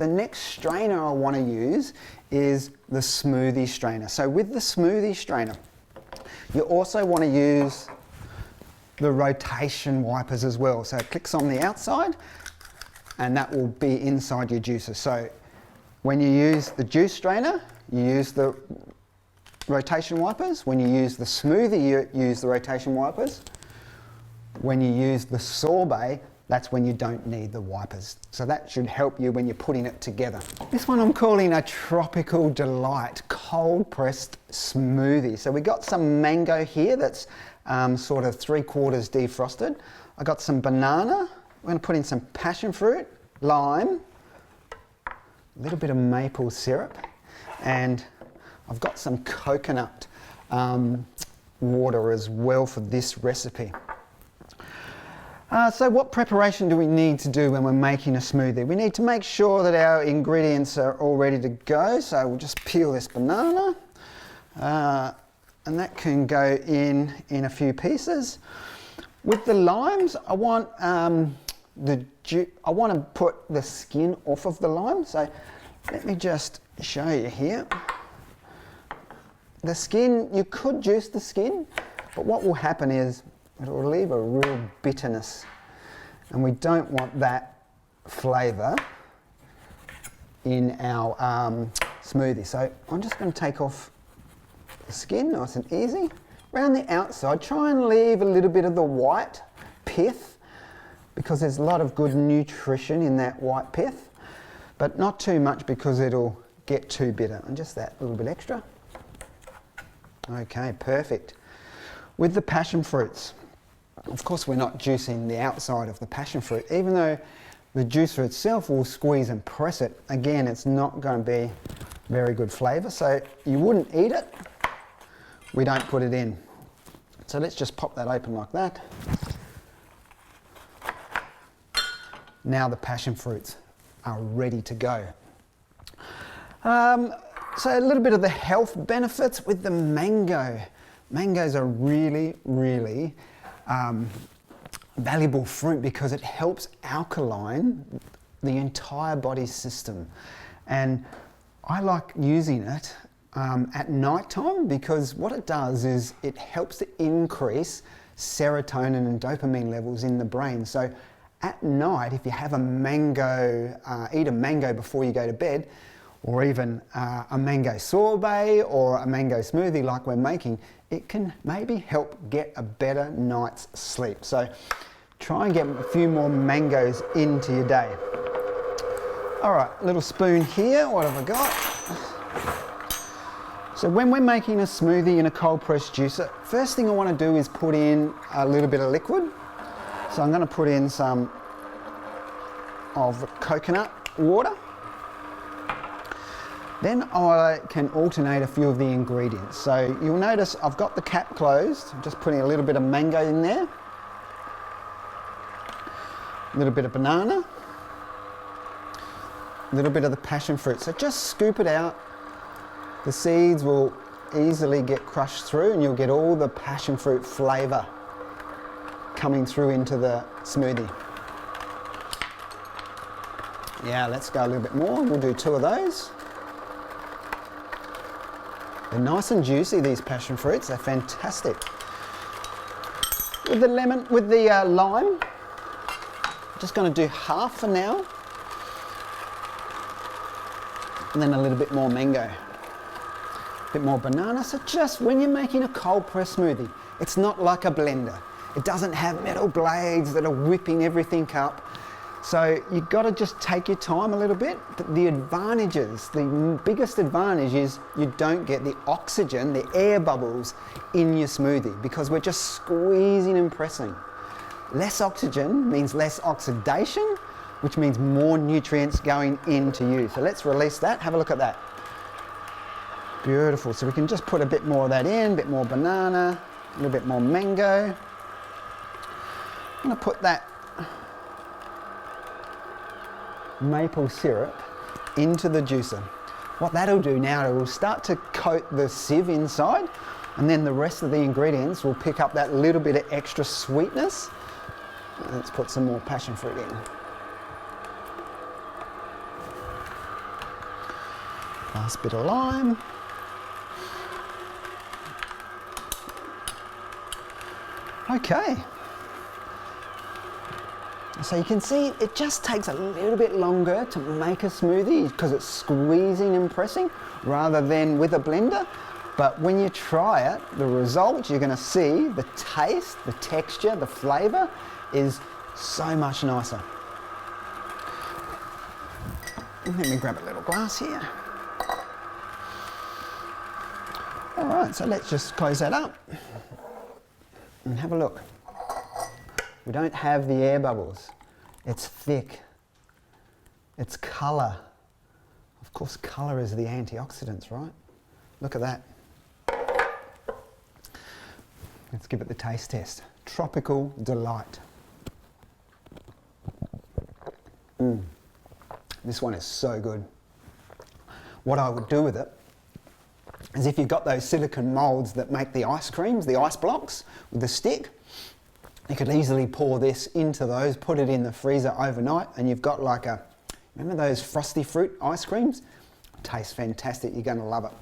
The next strainer I want to use is the smoothie strainer. So with the smoothie strainer, you also want to use the rotation wipers as well. So it clicks on the outside and that will be inside your juicer. So when you use the juice strainer, you use the rotation wipers. When you use the smoothie, you use the rotation wipers. When you use the sorbet, that's when you don't need the wipers. So that should help you when you're putting it together. This one I'm calling a Tropical Delight cold pressed smoothie. So we got some mango here that's sort of 3/4 defrosted. I got some banana. We're going to put in some passion fruit, lime, a little bit of maple syrup, and I've got some coconut water as well for this recipe. So what preparation do we need to do when we're making a smoothie? We need to make sure that our ingredients are all ready to go. So we'll just peel this banana and that can go in a few pieces. With the limes, I want to put the skin off of the lime. So let me just show you here. The skin, you could juice the skin, but what will happen is it will leave a real bitterness, and we don't want that flavour in our smoothie. So I'm just going to take off the skin nice and easy. Around the outside, try and leave a little bit of the white pith because there's a lot of good nutrition in that white pith, but not too much because it'll get too bitter, and just that little bit extra. Okay, perfect. With the passion fruits, of course we're not juicing the outside of the passion fruit, even though the juicer itself will squeeze and press it. Again, it's not going to be very good flavour, so you wouldn't eat it. We don't put it in. So let's just pop that open like that. Now the passion fruits are ready to go. So a little bit of the health benefits with the mango. Mangoes are really, really valuable fruit because it helps alkaline the entire body system. And I like using it at night time because what it does is it helps to increase serotonin and dopamine levels in the brain. So at night, if you have a mango, eat a mango before you go to bed, or even a mango sorbet or a mango smoothie like we're making, it can maybe help get a better night's sleep. So try and get a few more mangoes into your day. All right, little spoon here, what have I got? So when we're making a smoothie in a cold press juicer, first thing I want to do is put in a little bit of liquid. So I'm going to put in some of coconut water. Then I can alternate a few of the ingredients. So you'll notice I've got the cap closed. I'm just putting a little bit of mango in there, a little bit of banana, a little bit of the passion fruit. So just scoop it out. The seeds will easily get crushed through and you'll get all the passion fruit flavour coming through into the smoothie. Yeah, let's go a little bit more. We'll do 2 of those. They're nice and juicy, these passion fruits. They're fantastic. With the lime, I'm just going to do half for now. And then a little bit more mango. A bit more banana. So just when you're making a cold press smoothie, it's not like a blender. It doesn't have metal blades that are whipping everything up. So you've got to just take your time a little bit. The advantages, the biggest advantage is you don't get the oxygen, the air bubbles in your smoothie because we're just squeezing and pressing. Less oxygen means less oxidation, which means more nutrients going into you. So let's release that. Have a look at that. Beautiful. So we can just put a bit more of that in, a bit more banana, a little bit more mango. I'm going to put that maple syrup into the juicer. What that'll do now, it will start to coat the sieve inside, and then the rest of the ingredients will pick up that little bit of extra sweetness. Let's put some more passion fruit in. Last bit of lime. Okay. So you can see it just takes a little bit longer to make a smoothie because it's squeezing and pressing rather than with a blender. But when you try it, the result you're going to see, the taste, the texture, the flavour is so much nicer. Let me grab a little glass here. All right, so let's just close that up and have a look. We don't have the air bubbles. It's thick. It's colour. Of course, colour is the antioxidants, right? Look at that. Let's give it the taste test. Tropical Delight. This one is so good. What I would do with it is if you've got those silicone moulds that make the ice creams, the ice blocks with the stick, you could easily pour this into those, put it in the freezer overnight, and you've got like a, remember those frosty fruit ice creams? Tastes fantastic, you're going to love it.